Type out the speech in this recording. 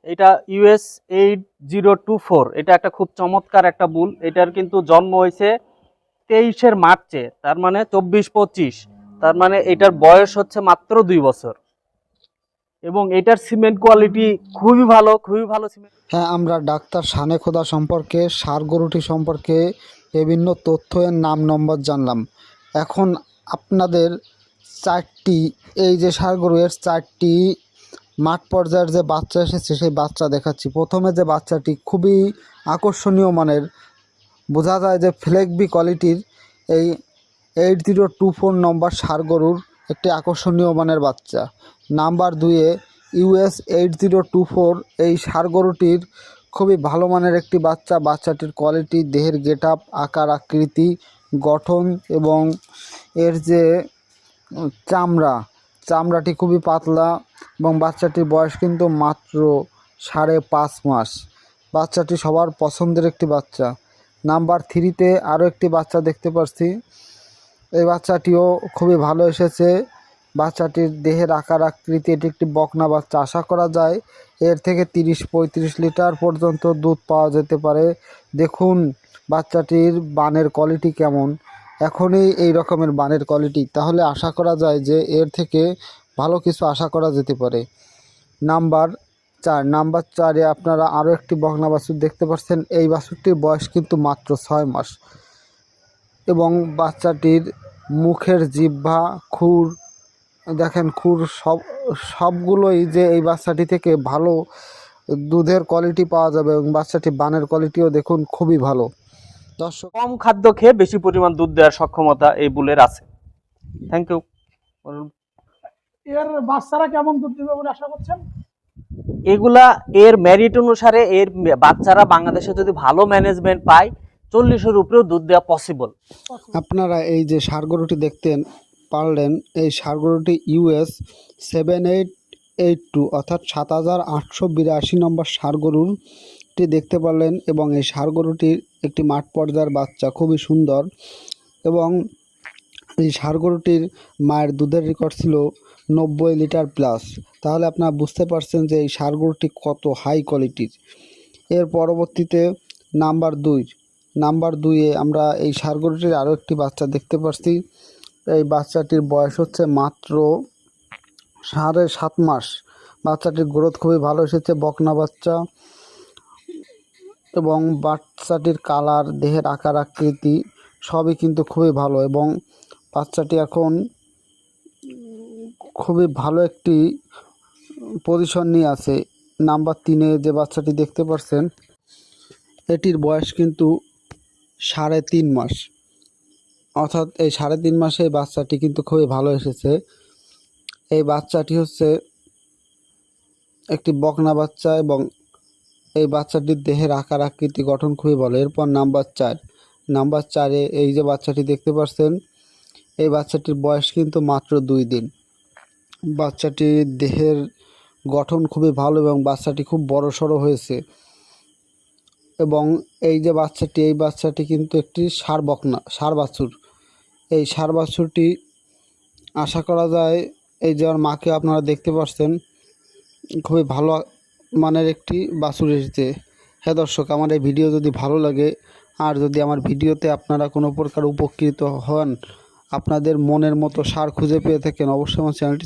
এটা US 8024। এটা একটা খুব চমৎকার একটা বুল। এটার কিন্তু জন্ম হয়েছে 23 মার্চে, তার মানে 24-25, তার মানে এটার বয়স হচ্ছে মাত্র 2 বছর। এবং এটার সিমেন্ট কোয়ালিটি খুবই ভালো, খুবই ভালো সিমেন্ট। হ্যাঁ, আমরা ডাক্তার শানে খোদা সম্পর্কে, ষাঁড় গরুটি সম্পর্কে বিভিন্ন তথ্যের নাম নম্বর জানলাম। এখন আপনাদের চারটি, এই যে ষাঁড় গরু, এর চারটি মাঠ পর্যায়ের যে বাচ্চা এসেছে সেই বাচ্চা দেখাচ্ছি। প্রথমে যে বাচ্চাটি খুবই আকর্ষণীয় মানের, বোঝা যায় যে ফ্লেগবি কোয়ালিটির এই 8024 নম্বর ষাঁড় গরুর একটি আকর্ষণীয় মানের বাচ্চা। নাম্বার 2-এ US 8024 এই ষাঁড় গরুটির খুবই ভালো মানের একটি বাচ্চা। বাচ্চাটির কোয়ালিটি, দেহের গেট আপ, আকার আকৃতি, গঠন এবং এর যে চামড়াটি খুবই পাতলা এবং বাচ্চাটির বয়স কিন্তু মাত্র 5.5 মাস। বাচ্চাটি সবার পছন্দের একটি বাচ্চা। নাম্বার 3-তে আরও একটি বাচ্চা দেখতে পাচ্ছি। এই বাচ্চাটিও খুবই ভালো এসেছে। বাচ্চাটির দেহের আকার আকৃতি, এটি একটি বকনা বাচ্চা। আশা করা যায় এর থেকে 30-35 লিটার পর্যন্ত দুধ পাওয়া যেতে পারে। দেখুন বাচ্চাটির বানের কোয়ালিটি কেমন। এখনই এই রকমের বানের কোয়ালিটি, তাহলে আশা করা যায় যে এর থেকে ভালো কিছু আশা করা যেতে পারে। নাম্বার 4-এ আপনারা আরও একটি বকনা বাছুর দেখতে পাচ্ছেন। এই বাছুরটির বয়স কিন্তু মাত্র 6 মাস এবং বাচ্চাটির মুখের জিহ্বা, খুর, দেখেন খুর সবগুলোই যে এই বাচ্চাটি থেকে ভালো দুধের কোয়ালিটি পাওয়া যাবে এবং বাচ্চাটি বানের কোয়ালিটিও দেখুন খুবই ভালো। দর্শক, কম খাদ্য খেয়ে বেশি পরিমাণ দুধ দেওয়ার সক্ষমতা এই বুলের আছে। Thank you. এর বাচ্চারা কেমন দুধ দিবে বলে আশা করছেন? এগুলা এর মেরিট অনুসারে এর বাচ্চারা বাংলাদেশে যদি ভালো ম্যানেজমেন্ট পায় 40-এর উপরেও দুধ দেওয়া পসিবল। আপনারা এই যে ষাঁড় গরুটি দেখতে পারলেন, এই ষাঁড় গরুটি US 7882 অর্থাৎ 7882 নম্বর ষাঁড় গরুটি দেখতে পারলেন। এবং এই ষাঁড় গরুটির একটি মাঠ পর্যায়ের বাচ্চা, খুবই সুন্দর। এবং এই ষাঁড় গরুটির মায়ের দুধের রেকর্ড ছিল 90 লিটার প্লাস। তাহলে আপনারা বুঝতে পারছেন যে এই ষাঁড় গরুটি কত হাই কোয়ালিটির। এর পরবর্তীতে নাম্বার 2-এ আমরা এই ষাঁড় গরুটির আরও একটি বাচ্চা দেখতে পাচ্ছি। এই বাচ্চাটির বয়স হচ্ছে মাত্র 7.5 মাস। বাচ্চাটির গ্রোথ খুবই ভালো এসেছে, বকনা বাচ্চা। এবং বাচ্চাটির কালার, দেহের আকার আকৃতি সবই কিন্তু খুবই ভালো এবং বাচ্চাটি এখন খুবই ভালো একটি পজিশন নিয়ে আছে। নাম্বার 3-এ যে বাচ্চাটি দেখতে পাচ্ছেন, এটির বয়স কিন্তু 3.5 মাস। অর্থাৎ এই 3.5 মাসে এই বাচ্চাটি কিন্তু খুবই ভালো এসেছে। এই বাচ্চাটি হচ্ছে একটি বকনা বাচ্চা এবং এই বাচ্চাটির দেহের আকার আকৃতি, গঠন খুবই ভালো। এরপর নাম্বার 4-এ এই যে বাচ্চাটি দেখতে পাচ্ছেন, এই বাচ্চাটির বয়স কিন্তু মাত্র 2 দিন। বাচ্চাটির দেহের গঠন খুবই ভালো এবং বাচ্চাটি খুব বড় সড়ো হয়েছে। এবং এই যে বাচ্চাটি, এই বাচ্চাটি কিন্তু একটি ষাঁড় বাছুর। এই ষাঁড় বাছুরটি আশা করা যায়, এই যে আমার মাকে আপনারা দেখতে পাচ্ছেন, খুবই ভালো মানের একটি বাছুর এসেছে। হ্যাঁ দর্শক, আমার এই ভিডিও যদি ভালো লাগে আর যদি আমার ভিডিওতে আপনারা কোনো প্রকার উপকৃত হন, আপনাদের মনের মতো ষাঁড় খুঁজে পেয়ে থাকেন, অবশ্যই আমার চ্যানেলটি